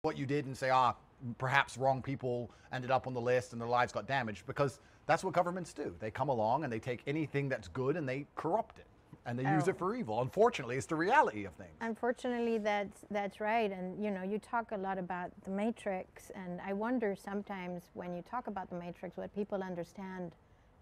what you did and say, perhaps wrong people ended up on the list and their lives got damaged, because that's what governments do. They come along and they take anything that's good and they corrupt it and they use it for evil. Unfortunately, it's the reality of things. Unfortunately, that's right. And you know, you talk a lot about the Matrix, and I wonder sometimes when you talk about the Matrix what people understand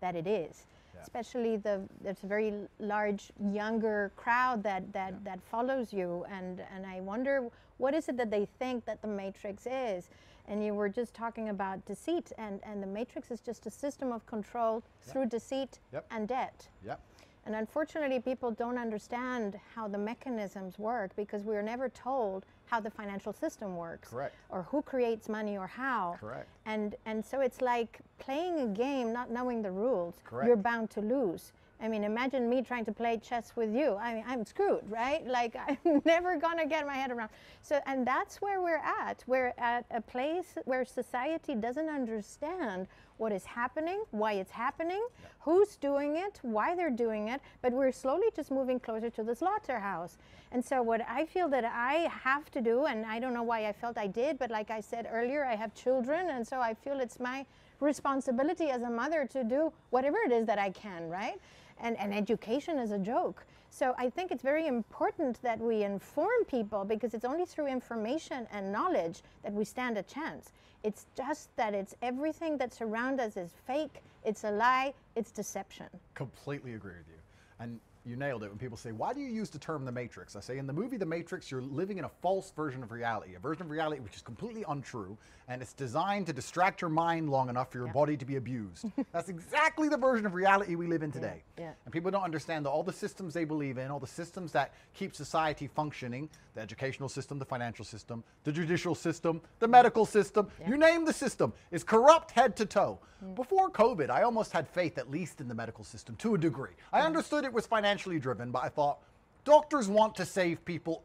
that it is. Yeah. Especially there's a very large younger crowd that follows you, and I wonder what is it that they think that the Matrix is. And you were just talking about deceit, and the Matrix is just a system of control through deceit and debt. Yep. And unfortunately, people don't understand how the mechanisms work, because we are never told how the financial system works. Correct. Or who creates money or how. Correct. And so it's like playing a game, not knowing the rules. Correct. You're bound to lose. I mean, imagine me trying to play chess with you. I mean, I'm screwed, right? Like, I'm never gonna get my head around. So, and that's where we're at. We're at a place where society doesn't understand what is happening, why it's happening, who's doing it, why they're doing it, but we're slowly just moving closer to the slaughterhouse. And so what I feel that I have to do, and I don't know why I felt I did, but like I said earlier, I have children, and so I feel it's my responsibility as a mother to do whatever it is that I can, right? And education is a joke. So I think it's very important that we inform people, because it's only through information and knowledge that we stand a chance. It's just that it's everything that surrounds us is fake, it's a lie, it's deception. Completely agree with you. And you nailed it when people say, why do you use the term The Matrix? I say, in the movie The Matrix, you're living in a false version of reality, a version of reality which is completely untrue, and it's designed to distract your mind long enough for your body to be abused. That's exactly the version of reality we live in today. And people don't understand that all the systems they believe in, all the systems that keep society functioning, the educational system, the financial system, the judicial system, the medical system, you name the system, is corrupt head to toe. Before COVID, I almost had faith, at least in the medical system, to a degree. I understood it was financially driven, but I thought doctors want to save people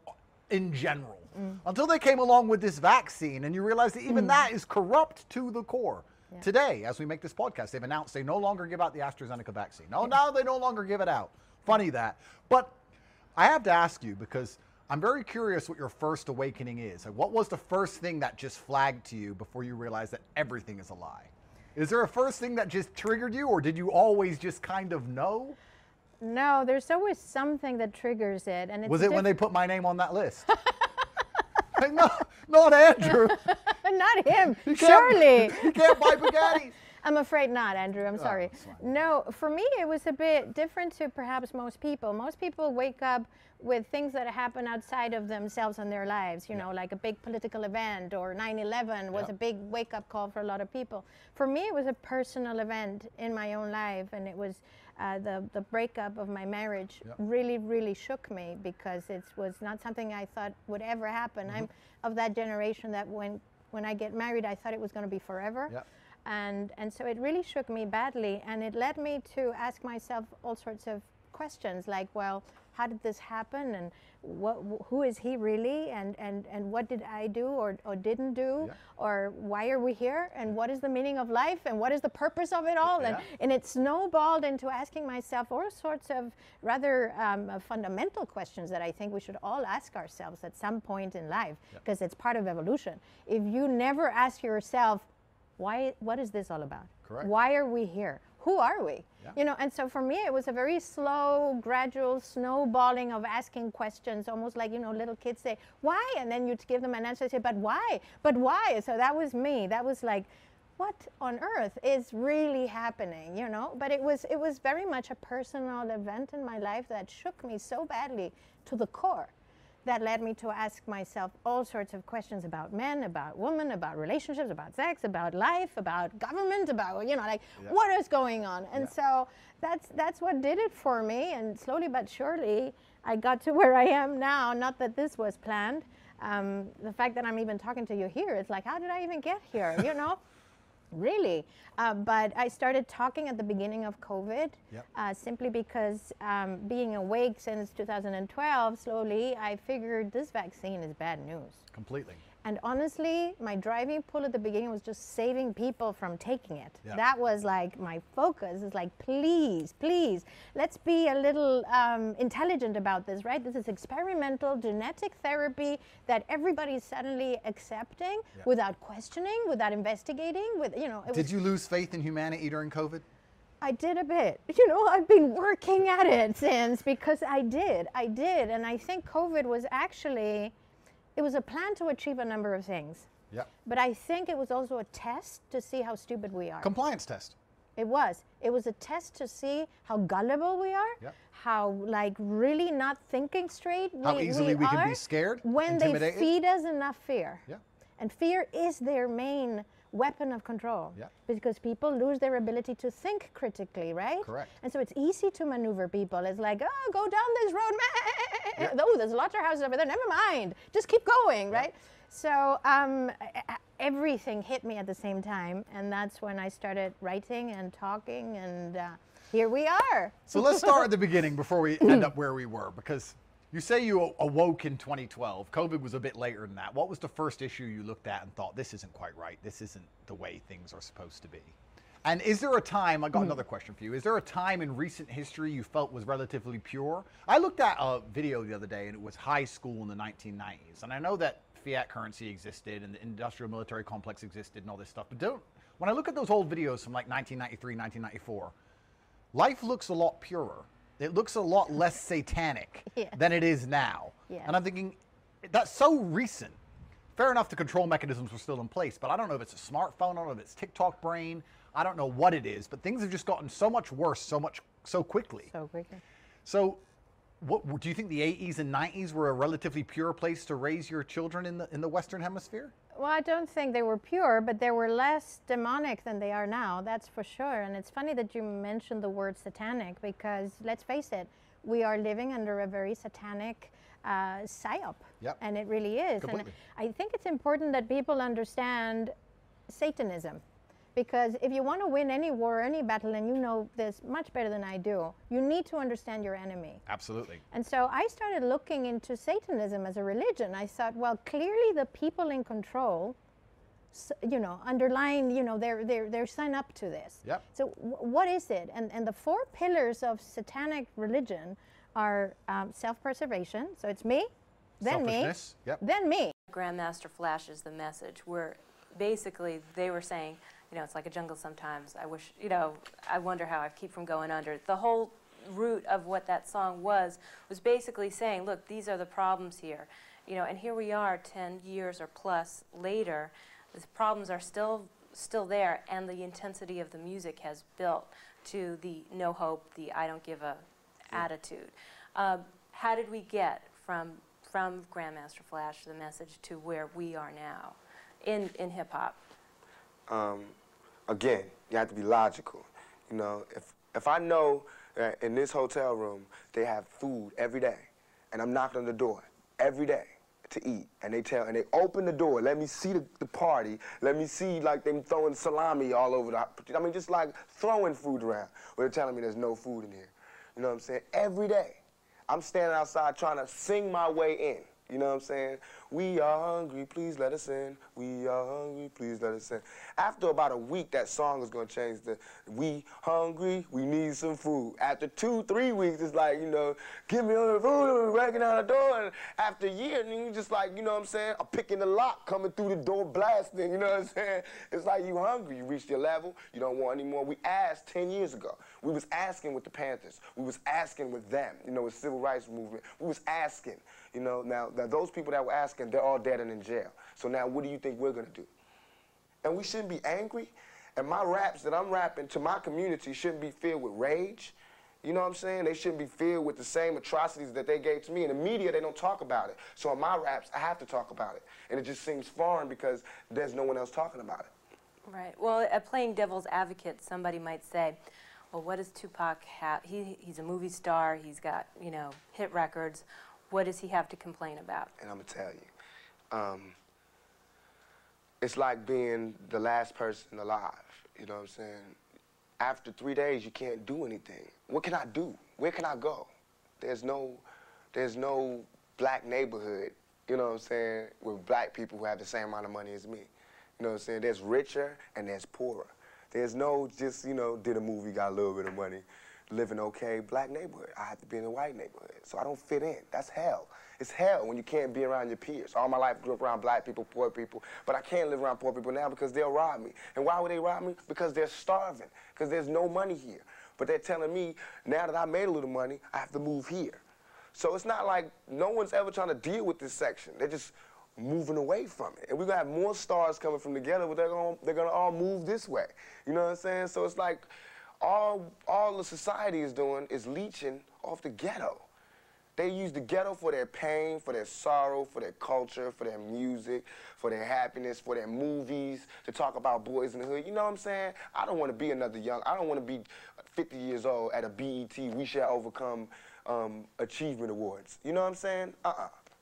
in general. Until they came along with this vaccine, and you realize that even that is corrupt to the core. Today, as we make this podcast, they've announced they no longer give out the AstraZeneca vaccine. No, now they no longer give it out. Funny that. But I have to ask you, because I'm very curious what your first awakening is. Like, what was the first thing that just flagged to you before you realized that everything is a lie? Is there a first thing that just triggered you, or did you always just kind of know? No, there's always something that triggers it. And it's was it when they put my name on that list? Like, no, not Andrew. Not him, surely. He can't buy Bugattis. I'm afraid not, Andrew. I'm sorry. No, for me, it was a bit different to perhaps most people. Most people wake up with things that happen outside of themselves and their lives, you know, like a big political event, or 9/11 was a big wake-up call for a lot of people. For me, it was a personal event in my own life, and it was the breakup of my marriage really, really shook me, because it was not something I thought would ever happen. I'm of that generation that when I get married, I thought it was going to be forever. And so it really shook me badly, and it led me to ask myself all sorts of questions, like, well, how did this happen, and who is he really, and what did I do or didn't do, or why are we here, and what is the meaning of life, and what is the purpose of it all? And it snowballed into asking myself all sorts of rather fundamental questions that I think we should all ask ourselves at some point in life, because it's part of evolution. If you never ask yourself, what is this all about? Correct. Why are we here? Who are we? You know, and so for me, it was a very slow, gradual snowballing of asking questions, almost like, you know, little kids say, why? And then you give them an answer, say, but why? But why? So that was me. That was like, what on earth is really happening, you know? But it was very much a personal event in my life that shook me so badly to the core, that led me to ask myself all sorts of questions about men, about women, about relationships, about sex, about life, about government, about, you know, like, what is going on? And so that's what did it for me. And slowly but surely, I got to where I am now. Not that this was planned. The fact that I'm even talking to you here, it's like, how did I even get here, you know? Really. But I started talking at the beginning of COVID, simply because being awake since 2012, slowly, I figured this vaccine is bad news. Completely. And honestly, my driving pull at the beginning was just saving people from taking it. Yeah. That was like my focus. Is like, please, please, let's be a little intelligent about this, right? This is experimental genetic therapy that everybody's suddenly accepting without questioning, without investigating. With Did you lose faith in humanity during COVID? I did a bit. I've been working at it since, because I did, and I think COVID was actually. It was a plan to achieve a number of things. Yep. But I think it was also a test to see how stupid we are. Compliance test. It was. It was a test to see how gullible we are, yep. how really not thinking straight how easily we can be scared, when they feed us enough fear. Yeah. And fear is their main weapon of control. Yeah. Because people lose their ability to think critically, right? Correct. And so it's easy to maneuver people. It's like, oh, go down this road. Yeah. Oh, there's lots of houses over there. Never mind. Just keep going, right? So everything hit me at the same time. And that's when I started writing and talking. And here we are. So let's start at the beginning before we end up where we were. Because you say you awoke in 2012. COVID was a bit later than that. What was the first issue you looked at and thought, this isn't quite right? This isn't the way things are supposed to be? And is there a time, I got another question for you, is there a time in recent history you felt was relatively pure? I looked at a video the other day and it was high school in the 1990s. And I know that fiat currency existed and the industrial military complex existed and all this stuff. But when I look at those old videos from like 1993, 1994, life looks a lot purer. It looks a lot less satanic than it is now. Yeah. And I'm thinking, that's so recent. Fair enough, the control mechanisms were still in place, but I don't know if it's a smartphone, I don't know if it's TikTok brain, I don't know what it is, but things have just gotten so much worse so quickly. So quickly. So what do you think the 80s and 90s were a relatively pure place to raise your children in the Western Hemisphere? Well, I don't think they were pure, but they were less demonic than they are now, that's for sure. And it's funny that you mentioned the word satanic, because let's face it, we are living under a very satanic psyop. Yep. And it really is. Completely. And I think it's important that people understand Satanism. Because if you want to win any war, any battle, and you know this much better than I do, you need to understand your enemy. Absolutely. And so I started looking into Satanism as a religion. I thought, well, clearly the people in control, underlying, they're signed up to this. Yep. So what is it? And the four pillars of satanic religion are self-preservation. So it's me, then me, yep. then me. Grandmaster Flash is the message, where basically they were saying, it's like a jungle sometimes. I wish, I wonder how I keep from going under. The whole root of what that song was basically saying, look, these are the problems here. And here we are 10 years or plus later, the problems are still there, and the intensity of the music has built to the no hope, the I don't give a attitude. How did we get from Grandmaster Flash, the message, to where we are now in hip-hop? Again, you have to be logical. If I know that in this hotel room they have food every day, and I'm knocking on the door every day to eat, and they open the door, let me see the party, let me see like them throwing salami all over just like throwing food around. But they're telling me there's no food in here. You know what I'm saying? Every day, I'm standing outside trying to sing my way in. You know what I'm saying? We are hungry, please let us in. We are hungry, please let us in. After about a week, that song is going to change to, we hungry, we need some food. After 2-3 weeks, it's like, give me all the food, and breaking out the door. And after a year, you just like, you know what I'm saying? I'm picking the lock, coming through the door, blasting, you know what I'm saying? It's like you hungry, you reached your level, you don't want any more. We asked 10 years ago. We was asking with the Panthers. We was asking with them, with civil rights movement. We was asking, now those people that were asking, they're all dead and in jail. So now what do you think we're going to do? And we shouldn't be angry. And my raps that I'm rapping to my community shouldn't be filled with rage. You know what I'm saying? They shouldn't be filled with the same atrocities that they gave to me. In the media, they don't talk about it. So in my raps, I have to talk about it. And it just seems foreign because there's no one else talking about it. Right. Well, playing devil's advocate, somebody might say, well, what does Tupac have? He's a movie star. He's got, hit records. What does he have to complain about? And I'm going to tell you, it's like being the last person alive, you know what I'm saying? After 3 days, you can't do anything. What can I do? Where can I go? There's no black neighborhood you know what I'm saying, with black people who have the same amount of money as me. You know what I'm saying? There's richer and there's poorer. There's no just, you know, did a movie, got a little bit of money, live in okay black neighborhood. I have to be in a white neighborhood, so I don't fit in. That's hell. It's hell when you can't be around your peers. All my life I grew up around black people, poor people, but I can't live around poor people now because they'll rob me. And why would they rob me? Because they're starving, because there's no money here. But they're telling me, now that I made a little money, I have to move here. So it's not like no one's ever trying to deal with this section. They're just moving away from it. And we're going to have more stars coming from together, but they're gonna all move this way. You know what I'm saying? So it's like all the society is doing is leeching off the ghetto. They use the ghetto for their pain, for their sorrow, for their culture, for their music, for their happiness, for their movies, to talk about boys in the hood. You know what I'm saying? I don't want to be another I don't want to be 50 years old at a BET We Shall Overcome Achievement Awards. You know what I'm saying?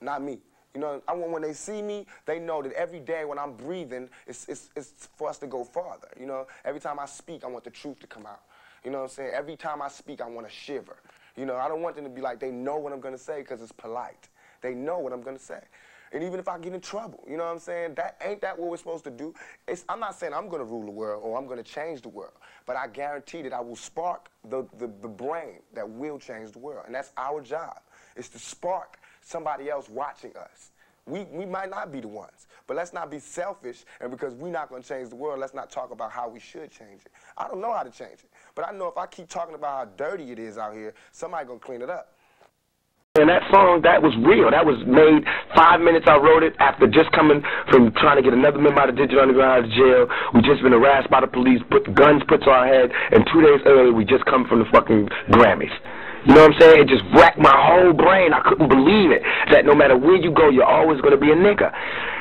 Not me. You know, I want when they see me, they know that every day when I'm breathing, it's for us to go farther. You know, every time I speak, I want the truth to come out. You know what I'm saying? Every time I speak, I want to shiver. You know, I don't want them to be like, they know what I'm going to say because it's polite. They know what I'm going to say. And even if I get in trouble, you know what I'm saying? Ain't that what we're supposed to do? I'm not saying I'm going to rule the world or I'm going to change the world, but I guarantee that I will spark the brain that will change the world. And that's our job, is to spark somebody else watching us. We might not be the ones, but let's not be selfish, and because we're not going to change the world, let's not talk about how we should change it. I don't know how to change it, but I know if I keep talking about how dirty it is out here, somebody's going to clean it up. And that song, that was real. That was made 5 minutes. I wrote it after just coming from trying to get another member out of Digital Underground out of jail. We just been harassed by the police, guns put to our head, and 2 days earlier we just come from the fucking Grammys. You know what I'm saying? It just wrecked my whole brain. I couldn't believe it, that no matter where you go, you're always going to be a nigga.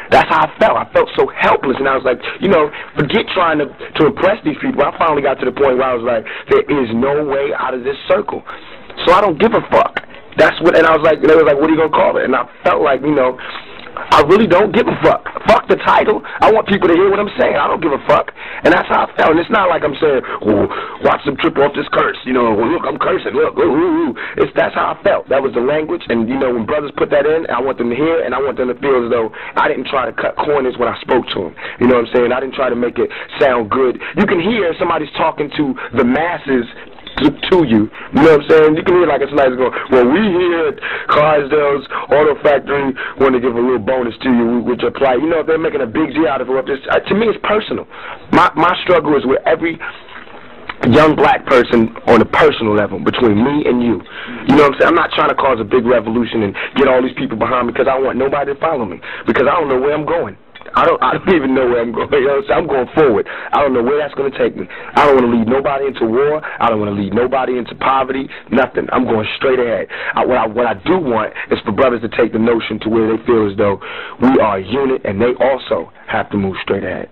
That's how I felt. I felt so helpless, and I was like, you know, forget trying to impress these people. I finally got to the point where I was like, there is no way out of this circle. So I don't give a fuck. That's what, and I was like, they was like, what are you going to call it? And I felt like, you know, I really don't give a fuck. Fuck the title. I want people to hear what I'm saying. I don't give a fuck. And that's how I felt. And it's not like I'm saying, oh, watch them trip off this curse. You know, well, look, I'm cursing. Look, ooh, ooh, ooh. That's how I felt. That was the language. And, you know, when brothers put that in, I want them to hear, and I want them to feel as though I didn't try to cut corners when I spoke to them. You know what I'm saying? I didn't try to make it sound good. You can hear somebody's talking to the masses to you. You know what I'm saying? You can hear like it's nice going, well, we here at Clydesdale's Auto Factory want to give a little bonus to you with your plight. You know, if they're making a big deal out of it, to me it's personal. My struggle is with every young black person on a personal level, between me and you. You know what I'm saying? I'm not trying to cause a big revolution and get all these people behind me because I want nobody to follow me, because I don't know where I'm going. I don't even know where I'm going. You know what I'm saying? I'm going forward. I don't know where that's going to take me. I don't want to lead nobody into war. I don't want to lead nobody into poverty. Nothing. I'm going straight ahead. What I do want is for brothers to take the notion to where they feel as though we are a unit, and they also have to move straight ahead.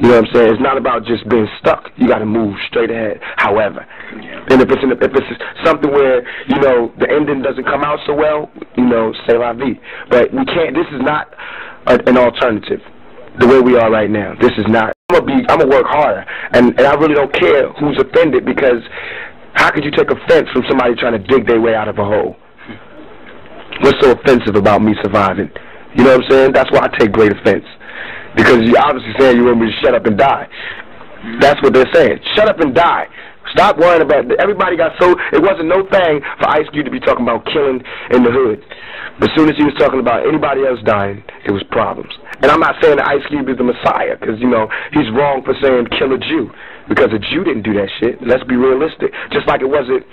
You know what I'm saying? It's not about just being stuck. You got to move straight ahead. However, and if it's something where, you know, the ending doesn't come out so well, you know, c'est la vie. But we can't. This is not an alternative. The way we are right now, this is not. I'm gonna work harder, and I really don't care who's offended, because how could you take offense from somebody trying to dig their way out of a hole? What's so offensive about me surviving? You know what I'm saying? That's why I take great offense, because you're obviously saying you want me to shut up and die. That's what they're saying. Shut up and die. Stop worrying about it. Everybody got so, it wasn't no thing for Ice Cube to be talking about killing in the hood. But as soon as he was talking about anybody else dying, it was problems. And I'm not saying that Ice Cube is the Messiah, because, you know, he's wrong for saying kill a Jew, because a Jew didn't do that shit. Let's be realistic. Just like it wasn't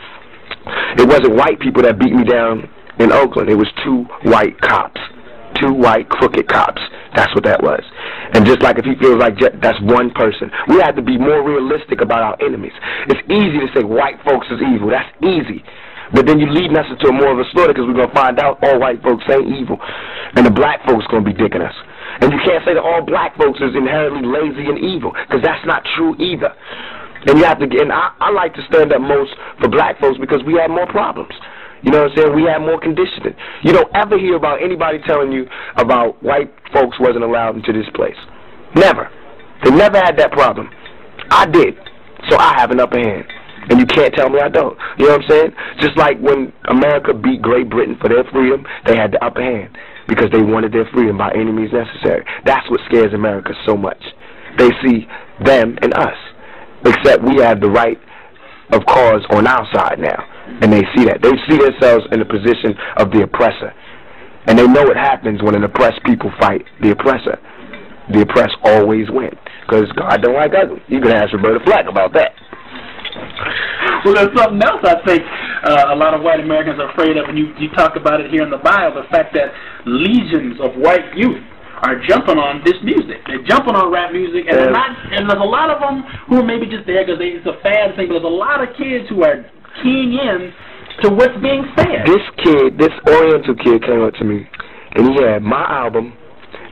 white people that beat me down in Oakland. It was 2 white cops. 2 white crooked cops. That's what that was. And just like if he feels like that's one person, we have to be more realistic about our enemies. It's easy to say white folks is evil. That's easy. But then you're leading us into more of a slaughter, because we're going to find out all white folks ain't evil. And the black folks going to be dicking us. And you can't say that all black folks is inherently lazy and evil, because that's not true either. And you have to, and I like to stand up most for black folks because we have more problems. You know what I'm saying? We have more conditioning. You don't ever hear about anybody telling you about white folks wasn't allowed into this place. Never. They never had that problem. I did. So I have an upper hand. And you can't tell me I don't. You know what I'm saying? Just like when America beat Great Britain for their freedom, they had the upper hand. because they wanted their freedom by any means necessary. That's what scares America so much. They see them and us, except we have the right of cause on our side now, and they see that. They see themselves in the position of the oppressor, and they know what happens when an oppressed people fight the oppressor. The oppressed always win, because God don't like ugly. You can ask Roberta Flack about that. Well, there's something else I think a lot of white Americans are afraid of, and you talk about it here in the bio, the fact that legions of white youth are jumping on this music. They're jumping on rap music, and, and there's a lot of them who are maybe just there because it's a fad thing, but there's a lot of kids who are keying in to what's being said. This kid, this Oriental kid came up to me, and he had my album,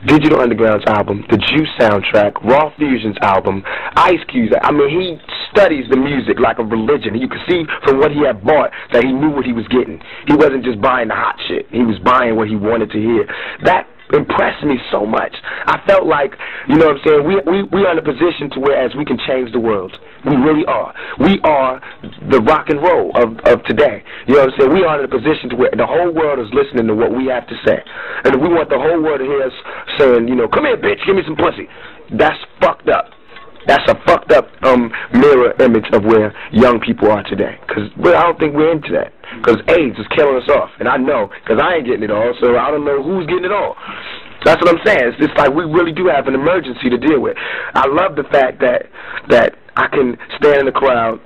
Digital Underground's album, the Juice soundtrack, Raw Fusion's album, Ice Cube's. I mean, he studies the music like a religion. You could see from what he had bought that he knew what he was getting. He wasn't just buying the hot shit. He was buying what he wanted to hear. That impressed me so much. I felt like, you know what I'm saying, we are in a position to where as we can change the world. We really are. We are the rock and roll of today. You know what I'm saying? We are in a position to where the whole world is listening to what we have to say. And if we want the whole world to hear us saying, you know, come here, bitch, give me some pussy, that's fucked up. That's a fucked up mirror image of where young people are today. Because I don't think we're into that. Because AIDS is killing us off. And I know, because I ain't getting it all, so I don't know who's getting it all. That's what I'm saying. It's just like we really do have an emergency to deal with. I love the fact that I can stand in the crowd.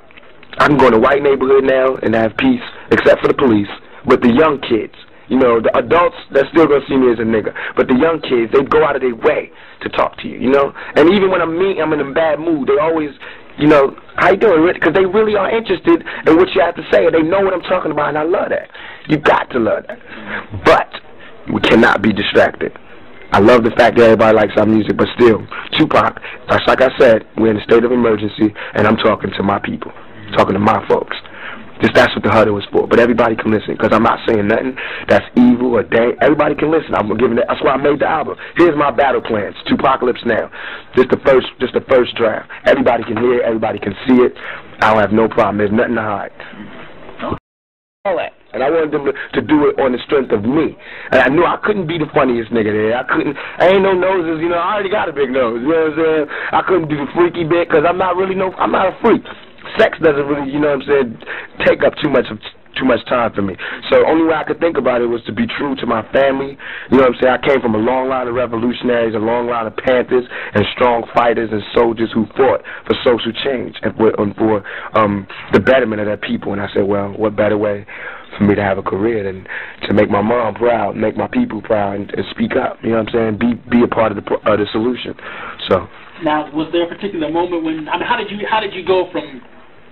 I can go in a white neighborhood now and have peace, except for the police, with the young kids. You know, the adults, they're still going to see me as a nigga. But the young kids, they go out of their way to talk to you, you know? And even when I'm in a bad mood, they always, you know, how you doing? Because they really are interested in what you have to say, and they know what I'm talking about, and I love that. You got to love that. But we cannot be distracted. I love the fact that everybody likes our music, but still, Tupac, that's like I said, we're in a state of emergency, and I'm talking to my people, talking to my folks. Just that's what the huddle was for. But everybody can listen, because I'm not saying nothing that's evil or dang. Everybody can listen. I'm giving that. That's why I made the album. Here's my battle plans. Tupacalypse Now. Just the first draft. Everybody can hear it. Everybody can see it. I don't have no problem. There's nothing to hide. All that. And I wanted them to do it on the strength of me. And I knew I couldn't be the funniest nigga there. I ain't no noses, you know. I already got a big nose. You know what I'm saying? I couldn't do the freaky bit because I'm not a freak. Sex doesn't really, you know what I'm saying, take up too much time for me. So only way I could think about it was to be true to my family. You know what I'm saying? I came from a long line of revolutionaries, a long line of Panthers, and strong fighters and soldiers who fought for social change and for the betterment of their people. And I said, well, what better way for me to have a career than to make my mom proud, make my people proud, and speak up. You know what I'm saying? Be a part of the solution. So. Now, was there a particular moment when? I mean, how did you go from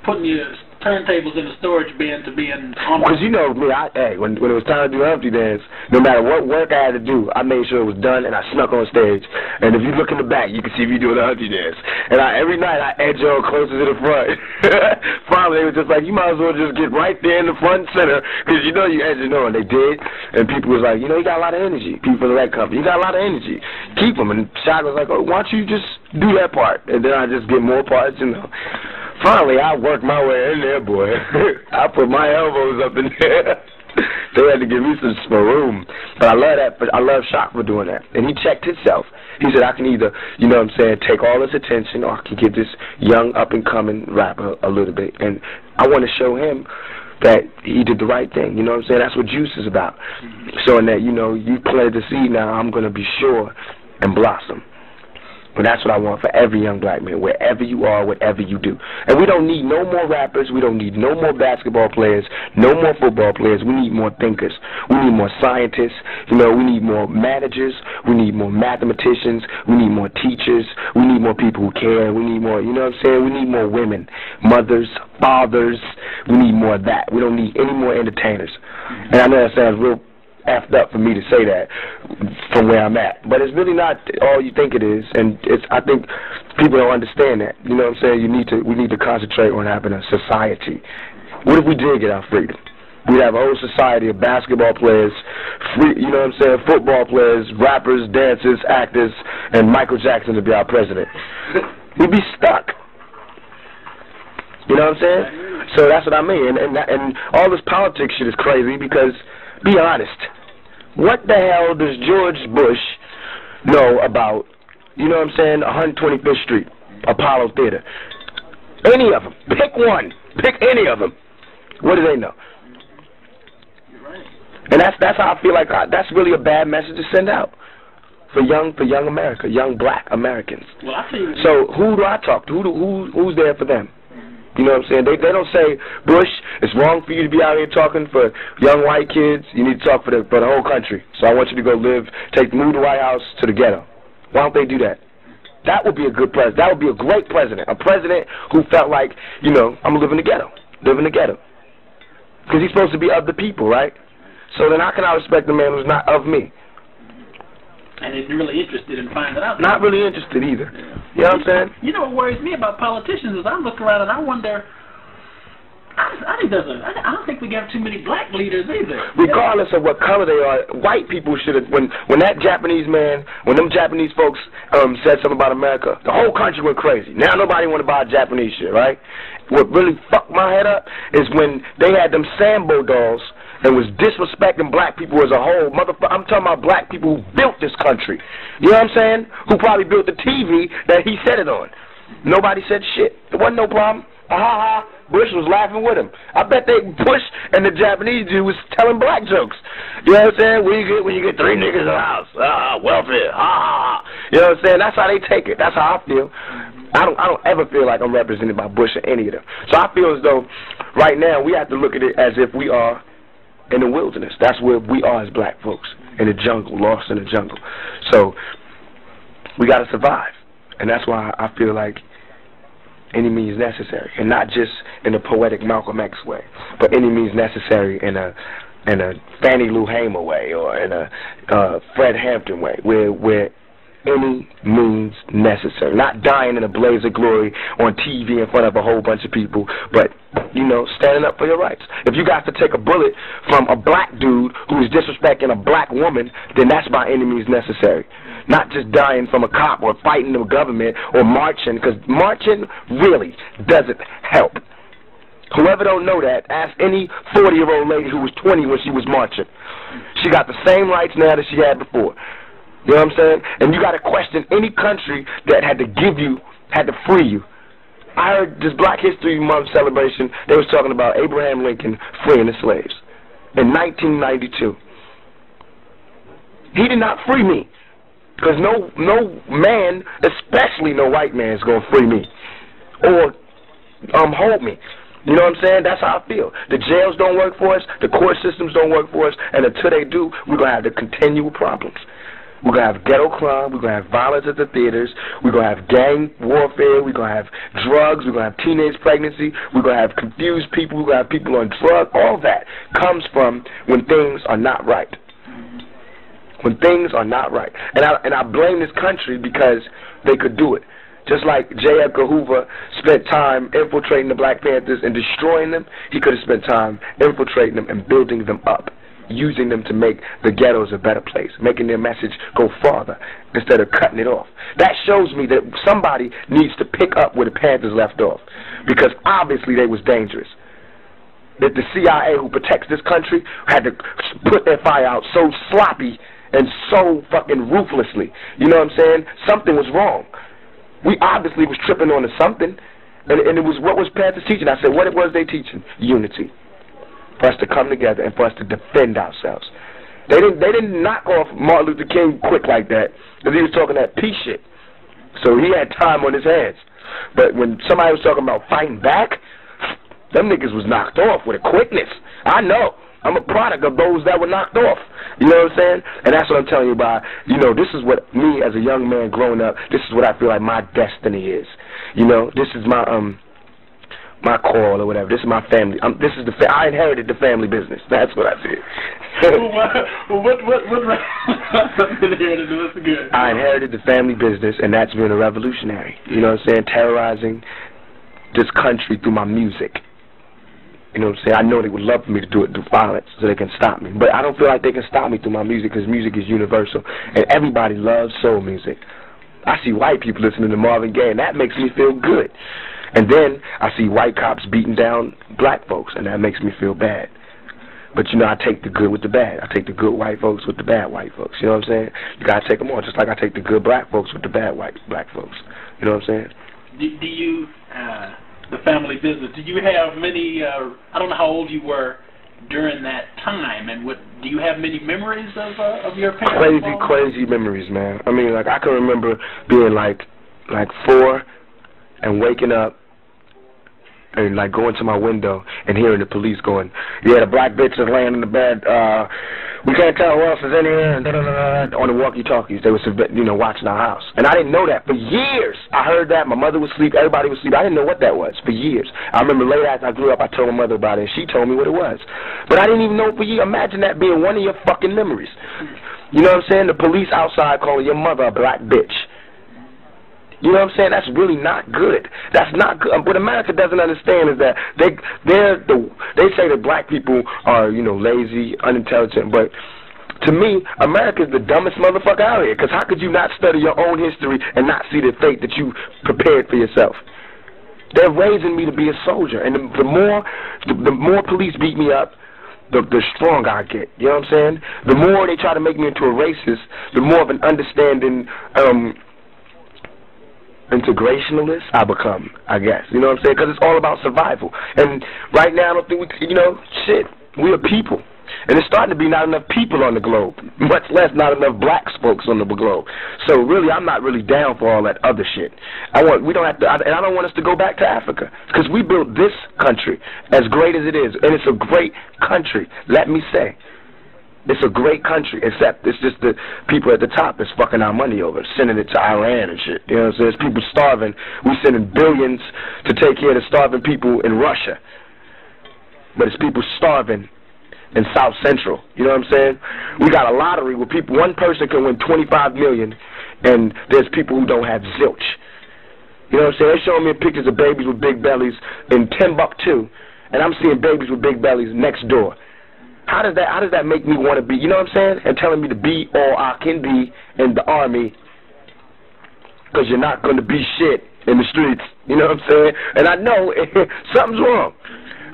putting your turntables in a storage bin to being on? Because you know me, when it was time to do Humpty Dance, no matter what work I had to do, I made sure it was done, and I snuck on stage. And if you look in the back, you can see me doing the Humpty Dance. And every night I edge on closer to the front. Finally, they were just like, you might as well just get right there in the front and center, because you know you edging on. They did, and people was like, you know, you got a lot of energy. People from the record company, you got a lot of energy. Keep them. And Shaq was like, oh, why don't you just do that part? And then I just get more parts, you know. Finally, I worked my way in there, boy. I put my elbows up in there. They had to give me some room. But I love that. But I love Shock for doing that. And he checked himself. He said, I can either, you know what I'm saying, take all this attention, or I can give this young, up-and-coming rapper a little bit. And I want to show him that he did the right thing. You know what I'm saying? That's what Juice is about. Showing that, you know, you planted the seed, now I'm going to be sure and blossom. But that's what I want for every young black man, wherever you are, whatever you do. And we don't need no more rappers. We don't need no more basketball players, no more football players. We need more thinkers. We need more scientists. You know, we need more managers. We need more mathematicians. We need more teachers. We need more people who care. We need more, you know what I'm saying? We need more women, mothers, fathers. We need more of that. We don't need any more entertainers. And I know that sounds real effed up for me to say that from where I'm at, but it's really not all you think it is, and I think people don't understand that. You know what I'm saying? We need to concentrate on having a society. What if we did get our freedom? We'd have a whole society of basketball players, you know what I'm saying, football players, rappers, dancers, actors, and Michael Jackson to be our president. We'd be stuck. You know what I'm saying? So that's what I mean, and all this politics shit is crazy because, be honest, What the hell does George Bush know about, you know what I'm saying, 125th Street, Apollo Theater? Any of them. Pick one. Pick any of them. What do they know? And that's how I feel like that's really a bad message to send out for young America, young black Americans. Well, I tell you. So who do I talk to? Who's there for them? You know what I'm saying? They don't say, Bush, it's wrong for you to be out here talking for young white kids. You need to talk for the whole country. So I want you to go move the White House to the ghetto. Why don't they do that? That would be a good president. That would be a great president. A president who felt like, you know, I'm living in the ghetto. Live in the ghetto. Because he's supposed to be of the people, right? So then how can I respect a man who's not of me? And isn't really interested in finding out. Not really interested either. You know what I'm saying? You know what worries me about politicians is I look around and I wonder, I don't think we got too many black leaders either. Regardless of what color they are, white people should have, when that Japanese man, when them Japanese folks said something about America, the whole country went crazy. Now nobody want to buy Japanese shit, right? What really fucked my head up is when they had them Sambo dolls and was disrespecting black people as a whole. I'm talking about black people who built this country. You know what I'm saying? Who probably built the TV that he said it on. Nobody said shit. There wasn't no problem. Ha. Bush was laughing with him. I bet Bush and the Japanese dude was telling black jokes. You know what I'm saying? When you get 3 niggas in the house, welfare, ha. You know what I'm saying? That's how they take it. That's how I feel. I don't ever feel like I'm represented by Bush or any of them. So I feel as though right now we have to look at it as if we are in the wilderness. That's where we are as black folks, in the jungle, lost in the jungle. So we got to survive, and that's why I feel like any means necessary, and not just in a poetic Malcolm X way, but any means necessary in a Fannie Lou Hamer way, or in a Fred Hampton way, where any means necessary. Not dying in a blaze of glory on TV in front of a whole bunch of people, but, you know, standing up for your rights. If you got to take a bullet from a black dude who is disrespecting a black woman, then that's by any means necessary. Not just dying from a cop or fighting the government or marching, because marching really doesn't help. Whoever don't know that, ask any 40-year-old lady who was 20 when she was marching. She got the same rights now that she had before. You know what I'm saying? And you got to question any country that had to free you. I heard this Black History Month celebration, they was talking about Abraham Lincoln freeing the slaves in 1992. He did not free me, because no man, especially no white man, is going to free me or hold me. You know what I'm saying? That's how I feel. The jails don't work for us, the court systems don't work for us, and until they do, we're going to have the continual problems. We're going to have ghetto crime, we're going to have violence at the theaters, we're going to have gang warfare, we're going to have drugs, we're going to have teenage pregnancy, we're going to have confused people, we're going to have people on drugs. All that comes from when things are not right. When things are not right. And I blame this country because they could do it. Just like J. Edgar Hoover spent time infiltrating the Black Panthers and destroying them, he could have spent time infiltrating them and building them up, using them to make the ghettos a better place, making their message go farther instead of cutting it off. That shows me that somebody needs to pick up where the Panthers left off, because obviously they was dangerous. That the CIA, who protects this country, had to put their fire out so sloppy and so fucking ruthlessly. You know what I'm saying? Something was wrong. We obviously was tripping on to something, and it was, what was Panthers teaching? I said, what it was they teaching? Unity. For us to come together and for us to defend ourselves. They didn't knock off Martin Luther King quick like that, because he was talking that peace shit. So he had time on his hands. But when somebody was talking about fighting back, them niggas was knocked off with a quickness. I know. I'm a product of those that were knocked off. You know what I'm saying? And that's what I'm telling you about. You know, this is what me as a young man growing up, this is what I feel like my destiny is. You know, this is my my call or whatever. This is my family. This is I inherited the family business. That's what I did. What inherited? What's good? I inherited the family business, and that's been a revolutionary. You know what I'm saying? Terrorizing this country through my music. You know what I'm saying? I know they would love for me to do it through violence so they can stop me. But I don't feel like they can stop me through my music, because music is universal. And everybody loves soul music. I see white people listening to Marvin Gaye, and that makes me feel good. And then I see white cops beating down black folks, and that makes me feel bad. But, you know, I take the good with the bad. I take the good white folks with the bad white folks. You know what I'm saying? You got to take them on, just like I take the good black folks with the bad black folks. You know what I'm saying? Do you, the family business, do you have many, I don't know how old you were during that time, and do you have many memories of your parents? Crazy memories, man. I mean, like, I can remember being, like 4 and waking up and, like, going to my window and hearing the police going, yeah, the black bitch is laying in the bed. We can't tell who else is in here. And on the walkie-talkies, they were, you know, watching our house. And I didn't know that for years. I heard that. My mother was asleep. Everybody was asleep. I didn't know what that was for years. I remember later after I grew up, I told my mother about it, and she told me what it was. But I didn't even know for years. Imagine that being one of your fucking memories. You know what I'm saying? The police outside calling your mother a black bitch. You know what I'm saying? That's really not good. That's not good. What America doesn't understand is that they say that black people are, you know, lazy, unintelligent, but to me, America is the dumbest motherfucker out here, because how could you not study your own history and not see the fate that you prepared for yourself? They're raising me to be a soldier, and the more police beat me up, the stronger I get. You know what I'm saying? The more they try to make me into a racist, the more of an understanding integrationalist I become, I guess. You know what I'm saying? Because it's all about survival. And right now, I don't think we, you know, shit, we are people. And it's starting to be not enough people on the globe, much less not enough black folks on the globe. So really, I'm not really down for all that other shit. We don't have to, and I don't want us to go back to Africa, because we built this country as great as it is, and it's a great country, let me say. It's a great country, except it's just the people at the top is fucking our money over, sending it to Iran and shit. You know what I'm saying? There's people starving. We're sending billions to take care of the starving people in Russia. But it's people starving in South Central. You know what I'm saying? We got a lottery where one person can win 25 million, and there's people who don't have zilch. You know what I'm saying? They're showing me pictures of babies with big bellies in Timbuktu, and I'm seeing babies with big bellies next door. How does that make me want to be, you know what I'm saying? And telling me to be all I can be in the army, because you're not going to be shit in the streets, you know what I'm saying? And I know something's wrong.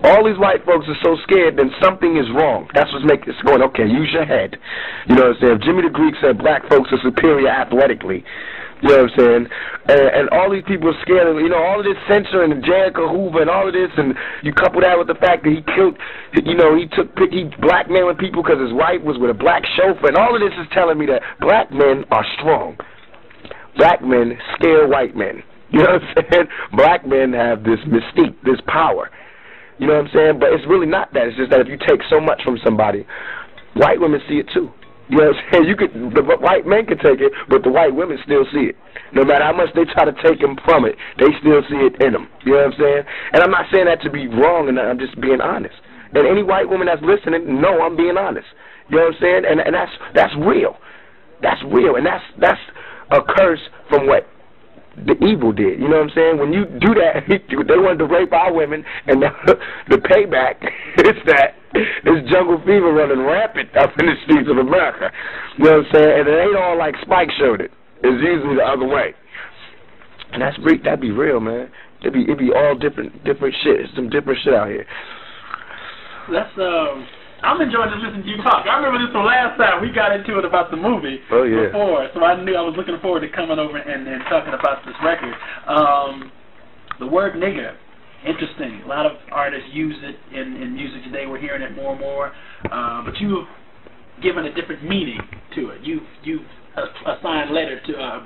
All these white folks are so scared, then something is wrong. That's what's making it going, okay, use your head. You know what I'm saying? If Jimmy the Greek said black folks are superior athletically, you know what I'm saying? And all these people are scared of, you know, all of this censoring and J. Edgar Hoover and all of this, and you couple that with the fact that he killed, you know, he blackmailing people because his wife was with a black chauffeur, and all of this is telling me that black men are strong. Black men scare white men. You know what I'm saying? Black men have this mystique, this power. You know what I'm saying? But it's really not that. It's just that if you take so much from somebody, white women see it too. You know what I'm saying? The white men can take it, but the white women still see it. No matter how much they try to take them from it, they still see it in them. You know what I'm saying? And I'm not saying that to be wrong, and I'm just being honest. And any white woman that's listening, know I'm being honest. You know what I'm saying? And that's real. That's real, and that's a curse from what the evil did. You know what I'm saying? When you do that, they wanted to rape our women, and the payback is that it's jungle fever running rampant up in the streets of America. You know what I'm saying? And it ain't all like Spike showed it. It's usually the other way. And that'd be real, man. It'd be all different shit. It's some different shit out here. I'm enjoying just listening to you talk. I remember this the last time we got into it about the movie before, so I knew I was looking forward to coming over and talking about this record. The word nigger, interesting. A lot of artists use it in music today. We're hearing it more and more. But you've given a different meaning to it. You've assigned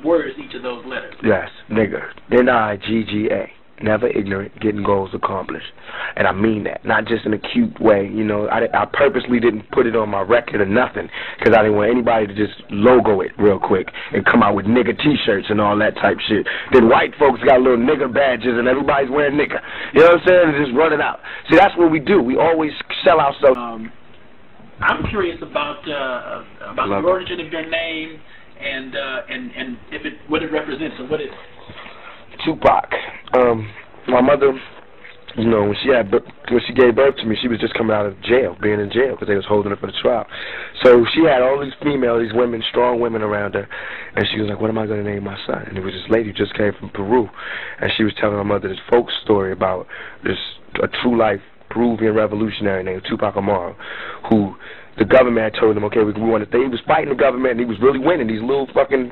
words each of those letters. Yes, nigger. N-I-G-G-A. Never ignorant, getting goals accomplished. And I mean that, not just in a cute way. You know, I purposely didn't put it on my record or nothing, because I didn't want anybody to just logo it real quick and come out with nigger T-shirts and all that type shit. Then white folks got little nigger badges and everybody's wearing nigger. You know what I'm saying? And just run it out. See, that's what we do. We always sell ourselves. I'm curious about the origin of your name and what it represents and what it. Tupac. My mother, you know, when she gave birth to me, she was just coming out of jail, being in jail, because they was holding her for the trial. So she had all these women, strong women around her, and she was like, what am I going to name my son? And it was this lady who just came from Peru, and she was telling my mother this folk story about a true life Peruvian revolutionary named Tupac Amaru, who the government had told him, okay, we want to. He was fighting the government, and he was really winning. These little fucking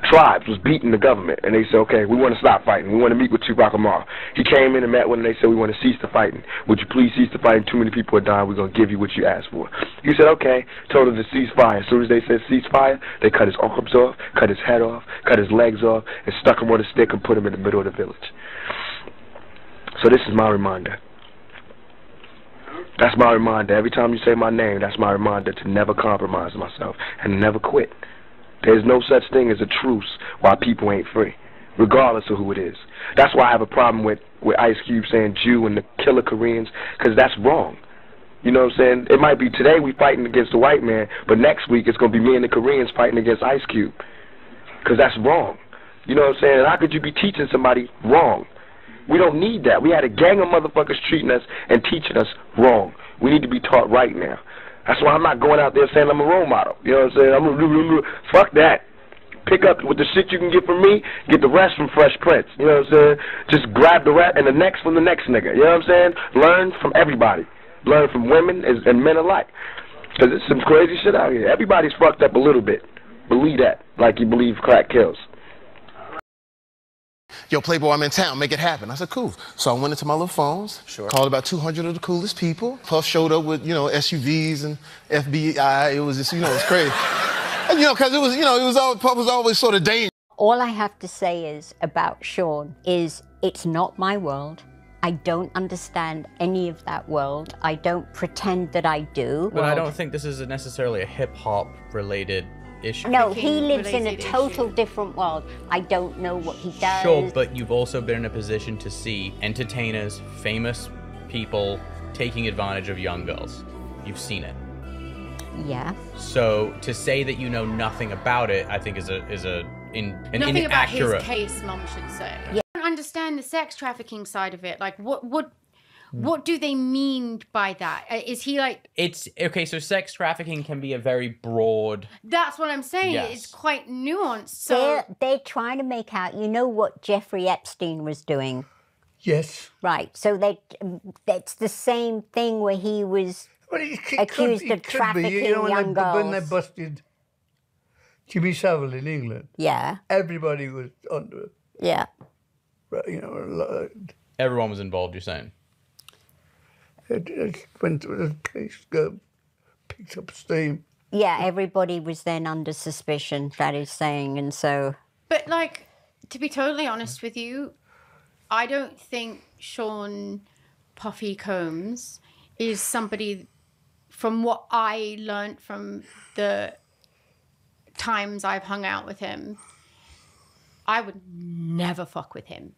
tribes was beating the government, and they said, okay, we want to stop fighting. We want to meet with Tupac Amaru. He came in and met with them, and they said, we want to cease the fighting. Would you please cease the fighting? Too many people are dying. We're going to give you what you asked for. He said, okay. Told them to cease fire. As soon as they said cease fire, they cut his arms off, cut his head off, cut his legs off, and stuck him on a stick and put him in the middle of the village. So this is my reminder. That's my reminder. Every time you say my name, that's my reminder to never compromise myself and never quit. There's no such thing as a truce while people ain't free, regardless of who it is. That's why I have a problem with Ice Cube saying Jew and the killer Koreans, because that's wrong. You know what I'm saying? It might be today we fighting against the white man, but next week it's going to be me and the Koreans fighting against Ice Cube, because that's wrong. You know what I'm saying? And how could you be teaching somebody wrong? We don't need that. We had a gang of motherfuckers treating us and teaching us wrong. We need to be taught right now. That's why I'm not going out there saying I'm a role model. You know what I'm saying? Fuck that. Pick up with the shit you can get from me, get the rest from Fresh Prince. You know what I'm saying? Just grab the rest and the next from the next nigga. You know what I'm saying? Learn from everybody. Learn from women and men alike. Because there's some crazy shit out here. Everybody's fucked up a little bit. Believe that. Like you believe crack kills. Yo, Playboy, I'm in town, make it happen. I said, cool. So I went into my little phones, called about 200 of the coolest people. Puff showed up with, you know, SUVs and FBI. It was just, you know, it was crazy. And, you know, because it was, you know, Puff was always sort of dangerous. All I have to say is about Sean is it's not my world. I don't understand any of that world. I don't pretend that I do. But I don't think this is necessarily a hip-hop related issue. No, he lives in a total different world. I don't know what he does. Sure, but you've also been in a position to see entertainers, famous people taking advantage of young girls. You've seen it. Yeah. So to say that you know nothing about it, I think is an nothing inaccurate. about his case, Mum should say. Yeah. I don't understand the sex trafficking side of it. Like, what do they mean by that? Is he like... It's, okay, so sex trafficking can be a very broad... That's what I'm saying. Yes. It's quite nuanced. So They're trying to make out, you know what Jeffrey Epstein was doing? Yes. Right, so that's the same thing where he was accused of trafficking young girls. When they busted Jimmy Savile in England, yeah, everybody was under it. Yeah. You know, everyone was involved, you're saying? It went to the case, picked up steam. Yeah, everybody was then under suspicion, that is saying, and so... But, like, to be totally honest with you, I don't think Sean Puffy Combs is somebody, from what I learned from the times I've hung out with him, I would never fuck with him.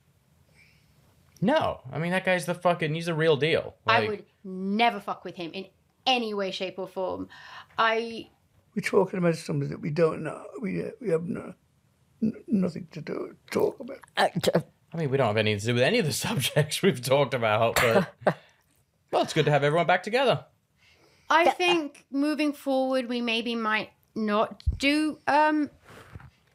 No, I mean, that guy's he's the real deal. Like, I would never fuck with him in any way, shape, or form. We're talking about something that we don't know. We have nothing to talk about. I mean, we don't have anything to do with any of the subjects we've talked about, but well, it's good to have everyone back together. I think moving forward, we maybe might not do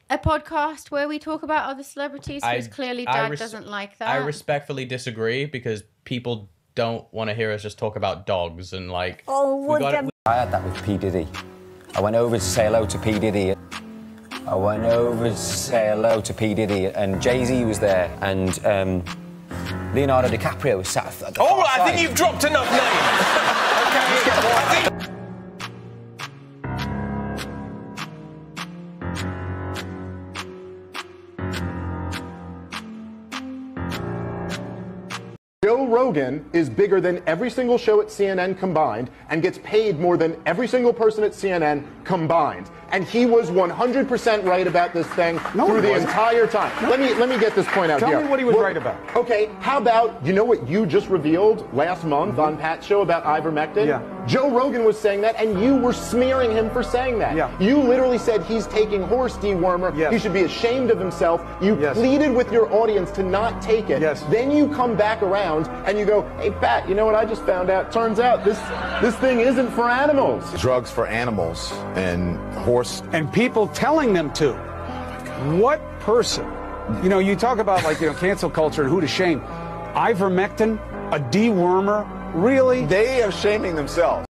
a podcast where we talk about other celebrities, because clearly Dad doesn't like that. I respectfully disagree, because people don't want to hear us just talk about dogs and like... I had that with P. Diddy. I went over to say hello to P. Diddy. And Jay-Z was there, and Leonardo DiCaprio was sat at the All right, I think you've dropped enough names. Okay. Joe Rogan is bigger than every single show at CNN combined and gets paid more than every single person at CNN combined. And he was 100% right about this thing through the entire time. Let me get this point out here. Tell me what he was right about. Okay, how about, you know what you just revealed last month on Pat's show about ivermectin? Yeah. Joe Rogan was saying that, and you were smearing him for saying that. Yeah. You literally said he's taking horse dewormer. Yes. He should be ashamed of himself. You pleaded with your audience to not take it. Yes. Then you come back around and you go, hey, Pat, you know what I just found out? Turns out this thing isn't for animals. Drugs for animals and horse. And people telling them to. What person? You know, you talk about, like, you know, cancel culture and who to shame. Ivermectin, a dewormer, Really? They are shaming themselves.